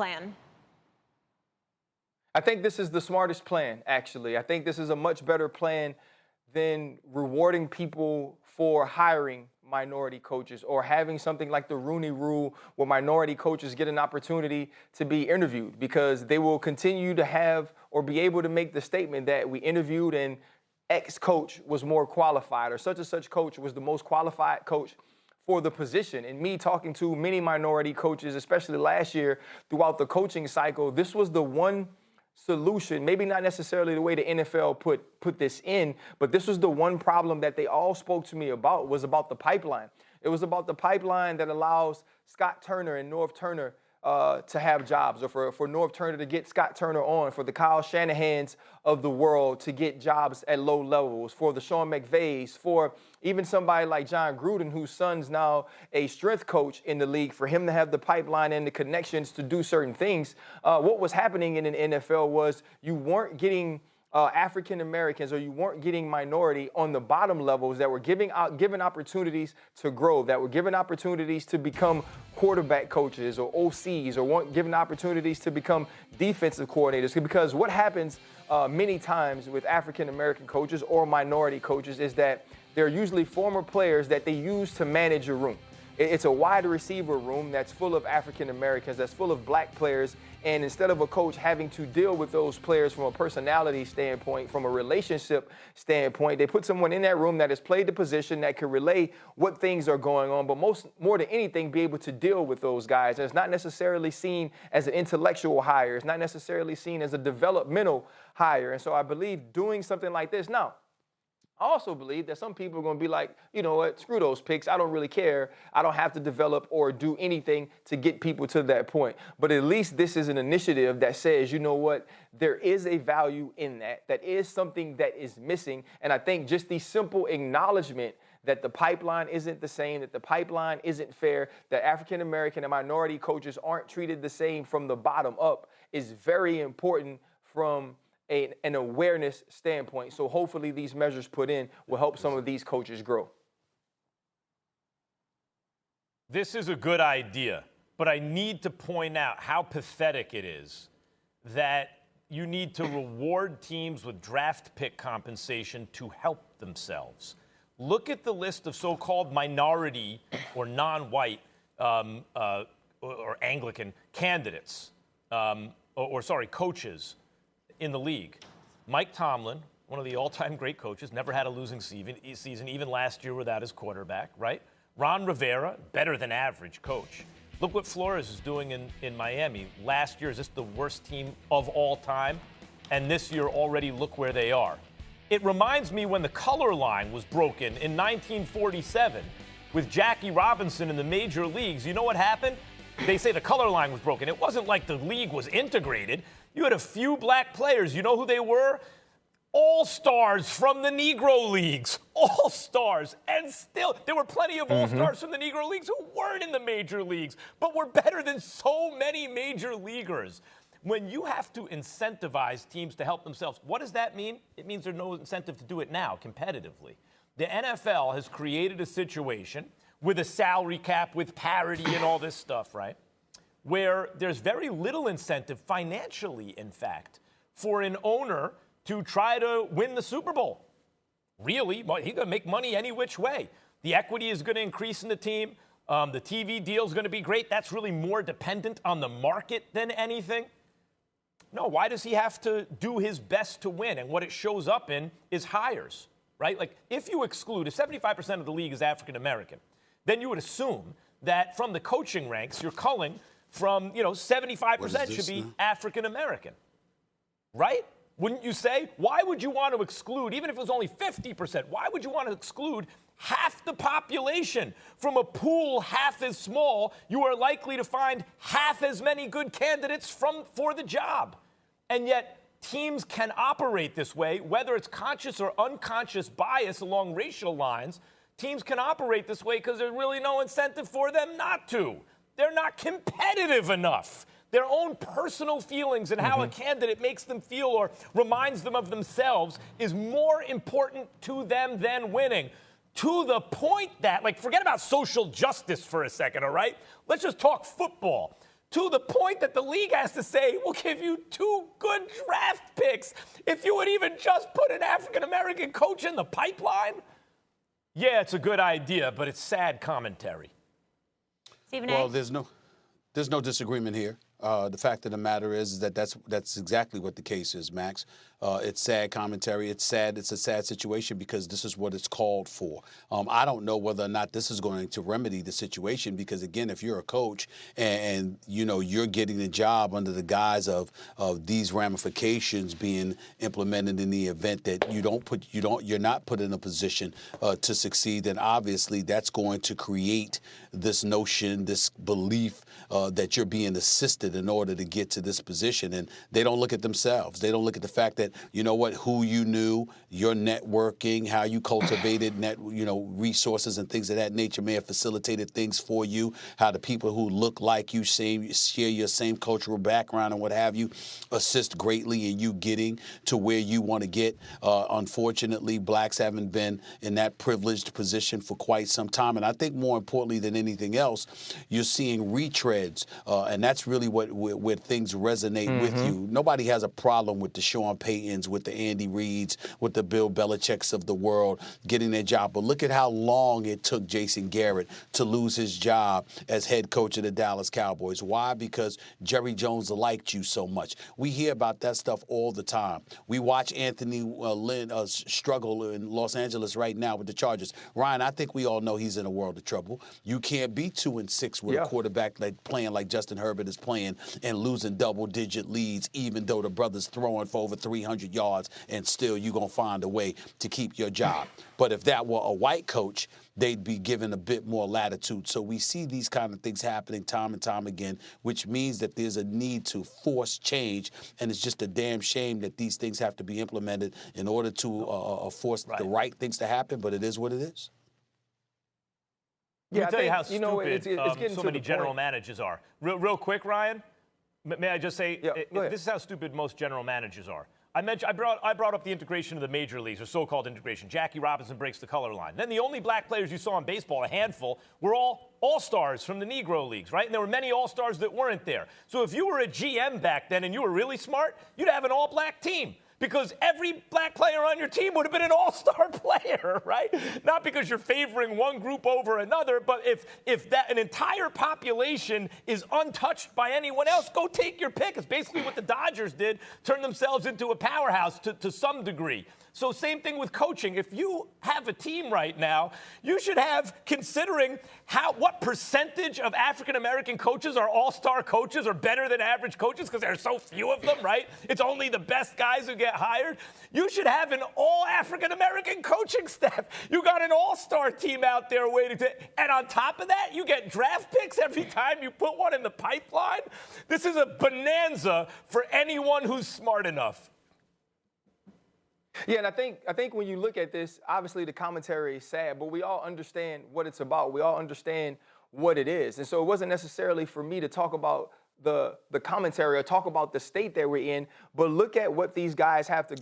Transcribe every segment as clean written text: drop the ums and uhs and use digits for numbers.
plan? I think this is the smartest plan, actually. I think this is a much better plan than rewarding people for hiring minority coaches or having something like the Rooney Rule where minority coaches get an opportunity to be interviewed, because they will continue to have or be able to make the statement that we interviewed and X coach was more qualified or such and such coach was the most qualified coach for the position. And me talking to many minority coaches, especially last year throughout the coaching cycle, this was the one solution, maybe not necessarily the way the NFL put this in, but this was the one problem that they all spoke to me about, was about the pipeline. It was about the pipeline that allows Scott Turner and Norv Turner to have jobs, or for Norv Turner to get Scott Turner on, for the Kyle Shanahans of the world to get jobs at low levels, for the Sean McVays, for even somebody like John Gruden, whose son's now a strength coach in the league, for him to have the pipeline and the connections to do certain things. What was happening in an NFL was you weren't getting African Americans, or you weren't getting minority on the bottom levels that were given opportunities to grow, that were given opportunities to become quarterback coaches or OCs, or weren't given opportunities to become defensive coordinators. Because what happens many times with African American coaches or minority coaches is that they're usually former players that they use to manage a room. It's a wide receiver room that's full of African Americans, that's full of black players. And instead of a coach having to deal with those players from a personality standpoint, from a relationship standpoint, they put someone in that room that has played the position, that can relay what things are going on, but more than anything, be able to deal with those guys. And it's not necessarily seen as an intellectual hire. It's not necessarily seen as a developmental hire. And so I believe doing something like this. Now, I also believe that some people are going to be like, you know what, screw those picks. I don't really care. I don't have to develop or do anything to get people to that point. But at least this is an initiative that says, you know what, there is a value in that. That is something that is missing. And I think just the simple acknowledgement that the pipeline isn't the same, that the pipeline isn't fair, that African American and minority coaches aren't treated the same from the bottom up is very important from an awareness standpoint. So hopefully these measures put in will help some of these coaches grow. This is a good idea, but I need to point out how pathetic it is that you need to reward teams with draft pick compensation to help themselves. Look at the list of so-called minority or non-white or Anglican candidates, coaches in the league. Mike Tomlin, one of the all-time great coaches, never had a losing season, even last year without his quarterback, right? Ron Rivera, better than average coach. Look what Flores is doing in Miami. Last year, is this the worst team of all time? And this year already, look where they are. It reminds me when the color line was broken in 1947 with Jackie Robinson in the major leagues. You know what happened? They say the color line was broken. It wasn't like the league was integrated. You had a few black players. You know who they were? All-stars from the Negro Leagues. All-stars. And still, there were plenty of all-stars from the Negro Leagues who weren't in the major leagues, but were better than so many major leaguers. When you have to incentivize teams to help themselves, what does that mean? It means there's no incentive to do it now competitively. The NFL has created a situation with a salary cap, with parity and all this stuff, right? Where there's very little incentive financially, in fact, for an owner to try to win the Super Bowl. Really, he's going to make money any which way. The equity is going to increase in the team. The TV deal is going to be great. That's really more dependent on the market than anything. No, why does he have to do his best to win? And what it shows up in is hires, right? Like, if 75% of the league is African American, then you would assume that from the coaching ranks, you're culling from, 75% should be African American, right? Wouldn't you say? Why would you want to exclude, even if it was only 50%, why would you want to exclude half the population from a pool half as small? You are likely to find half as many good candidates for the job. And yet teams can operate this way, whether it's conscious or unconscious bias along racial lines. Teams can operate this way because there's really no incentive for them not to. They're not competitive enough. Their own personal feelings and how a candidate makes them feel or reminds them of themselves is more important to them than winning. To the point that, forget about social justice for a second, all right? Let's just talk football. to the point that the league has to say, we'll give you 2 good draft picks if you would even just put an African-American coach in the pipeline? Yeah, it's a good idea, but it's sad commentary. Stephen A? Well, there's no disagreement here. The fact of the matter is that that's exactly what the case is, Max. It's sad commentary. It's sad. It's a sad situation because this is what it's called for. I don't know whether or not this is going to remedy the situation because, again, if you're a coach and you know you're getting a job under the guise of these ramifications being implemented in the event that you're not put in a position to succeed, then obviously that's going to create this notion, this belief that you're being assisted in order to get to this position. And they don't look at themselves. They don't look at the fact that, you know what, who you knew, your networking, how you cultivated resources and things of that nature may have facilitated things for you, how the people who look like you, share your same cultural background and what have you, assist greatly in you getting to where you want to get. Unfortunately, blacks haven't been in that privileged position for quite some time. And I think more importantly than anything else, you're seeing retreads, and that's really where things resonate with you. Nobody has a problem with the Sean Paytons, with the Andy Reids, with the Bill Belichick's of the world getting their job. But look at how long it took Jason Garrett to lose his job as head coach of the Dallas Cowboys. Why? Because Jerry Jones liked you so much. We hear about that stuff all the time. We watch Anthony Lynn struggle in Los Angeles right now with the Chargers. Ryan, I think we all know he's in a world of trouble. You can't be 2-6 with a quarterback playing like Justin Herbert is playing and losing double-digit leads, even though the brother's throwing for over 300 yards, and still you're going to find a way to keep your job. But if that were a white coach, they'd be given a bit more latitude. So we see these kind of things happening time and time again, which means that there's a need to force change. And it's just a damn shame that these things have to be implemented in order to force the right things to happen. But it is what it is. Let me tell you how stupid it's getting so to many the general point. managers are. Real quick, Ryan, may I just say, go ahead. this is how stupid most general managers are. I brought up the integration of the major leagues, or so-called integration. Jackie Robinson breaks the color line. Then the only black players you saw in baseball, a handful, were all all-stars from the Negro leagues, right? And there were many all-stars that weren't there. So if you were a GM back then and you were really smart, you'd have an all-black team. Because every black player on your team would have been an all-star player, right? Not because you're favoring one group over another, but if that an entire population is untouched by anyone else, go take your pick. It's basically what the Dodgers did, turn themselves into a powerhouse to some degree. So same thing with coaching. If you have a team right now, you should have, considering what percentage of African-American coaches are all-star coaches or better than average coaches, because there are so few of them, right? It's only the best guys who get hired. You should have an all African-American coaching staff. You got an all-star team out there waiting to, and on top of that, you get draft picks every time you put one in the pipeline. This is a bonanza for anyone who's smart enough. Yeah, and I think when you look at this, obviously the commentary is sad, but we all understand what it's about. We all understand what it is. And so it wasn't necessarily for me to talk about the commentary or talk about the state that we're in, but look at what these guys have to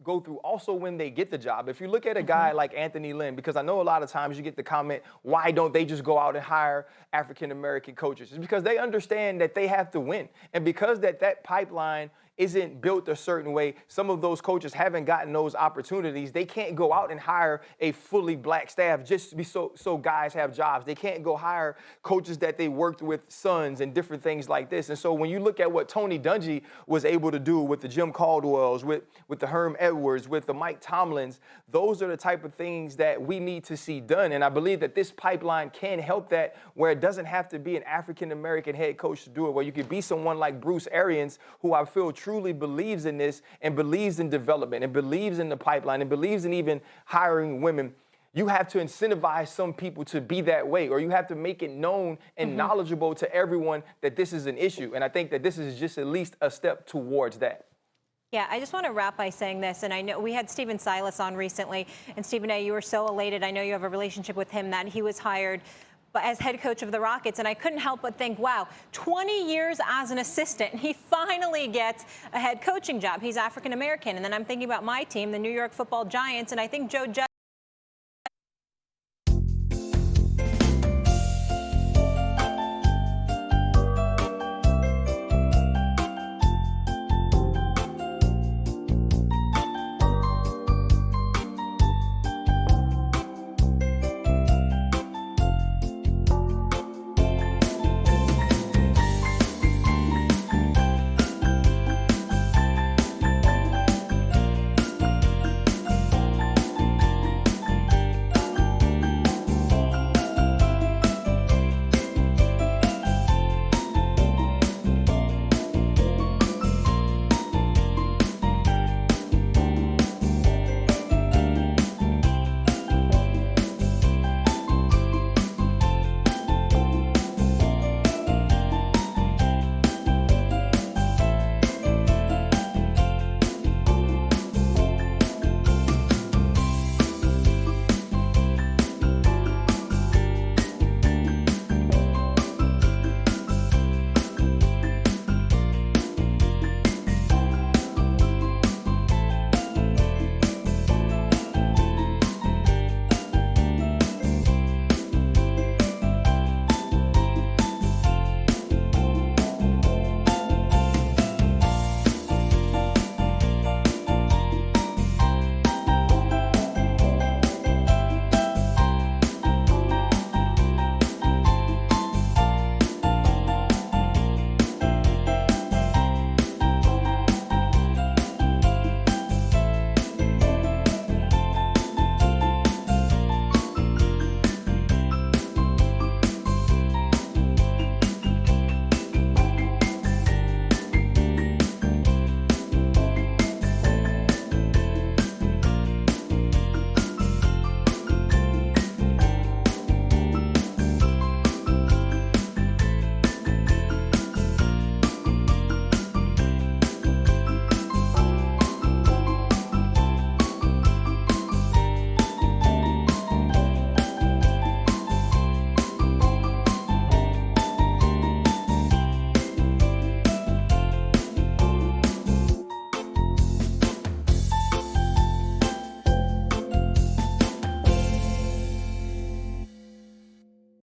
go through also when they get the job. If you look at a guy like Anthony Lynn, because I know a lot of times you get the comment, why don't they just go out and hire African-American coaches? It's because they understand that they have to win. And because that pipeline isn't built a certain way, some of those coaches haven't gotten those opportunities. They can't go out and hire a fully black staff just to be so guys have jobs. They can't go hire coaches that they worked with sons and different things like this. And so when you look at what Tony Dungy was able to do with the Jim Caldwells, with the Herm Edwards, with the Mike Tomlins, those are the type of things that we need to see done. And I believe that this pipeline can help that, where it doesn't have to be an African-American head coach to do it, where you could be someone like Bruce Arians, who I feel truly believes in this and believes in development and believes in the pipeline and believes in even hiring women. You have to incentivize some people to be that way, or you have to make it known and knowledgeable to everyone that this is an issue. And I think that this is just at least a step towards that. Yeah, I just want to wrap by saying this, and I know we had Stephen Silas on recently, and Stephen A., you were so elated. I know you have a relationship with him that he was hired as head coach of the Rockets, and I couldn't help but think, wow, 20 years as an assistant, he finally gets a head coaching job. He's African-American, and then I'm thinking about my team, the New York Football Giants, and I think Joe Judge